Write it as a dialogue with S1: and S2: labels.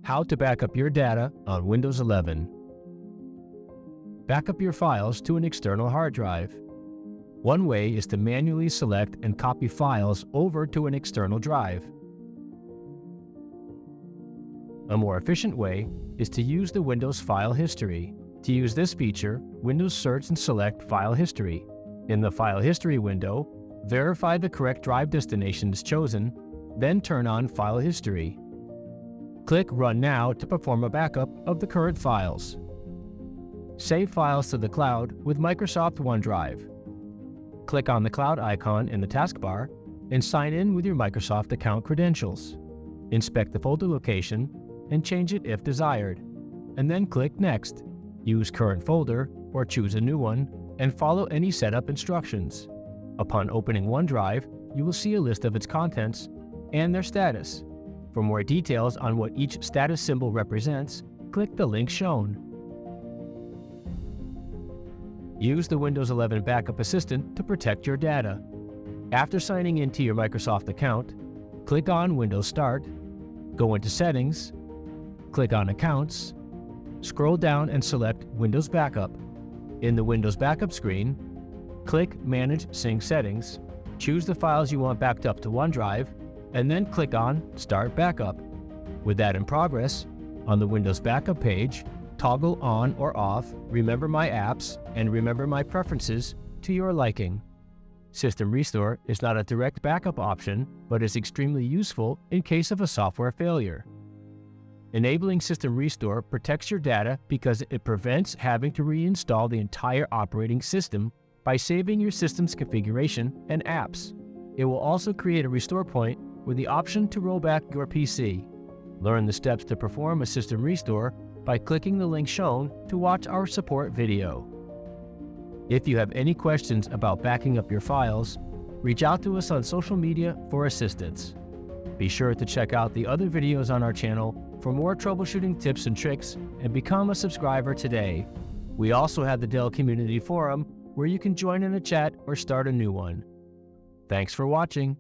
S1: How to back up your data on Windows 11. Back up your files to an external hard drive. One way is to manually select and copy files over to an external drive. A more efficient way is to use the Windows File History. To use this feature, Windows search and select File History. In the File History window, verify the correct drive destination is chosen, then turn on File History. Click Run Now to perform a backup of the current files. Save files to the cloud with Microsoft OneDrive. Click on the cloud icon in the taskbar and sign in with your Microsoft account credentials. Inspect the folder location and change it if desired, and then click Next. Use Current Folder or choose a new one and follow any setup instructions. Upon opening OneDrive, you will see a list of its contents and their status. For more details on what each status symbol represents, click the link shown. Use the Windows 11 Backup Assistant to protect your data. After signing into your Microsoft account, click on Windows Start, go into Settings, click on Accounts, scroll down and select Windows Backup. In the Windows Backup screen, click Manage Sync Settings, choose the files you want backed up to OneDrive, and then click on Start Backup. With that in progress, on the Windows Backup page, toggle on or off Remember My Apps and Remember My Preferences to your liking. System Restore is not a direct backup option, but is extremely useful in case of a software failure. Enabling System Restore protects your data because it prevents having to reinstall the entire operating system by saving your system's configuration and apps. It will also create a restore point with the option to roll back your PC. Learn the steps to perform a system restore by clicking the link shown to watch our support video. If you have any questions about backing up your files, reach out to us on social media for assistance. Be sure to check out the other videos on our channel for more troubleshooting tips and tricks, and become a subscriber today. We also have the Dell Community Forum where you can join in a chat or start a new one. Thanks for watching.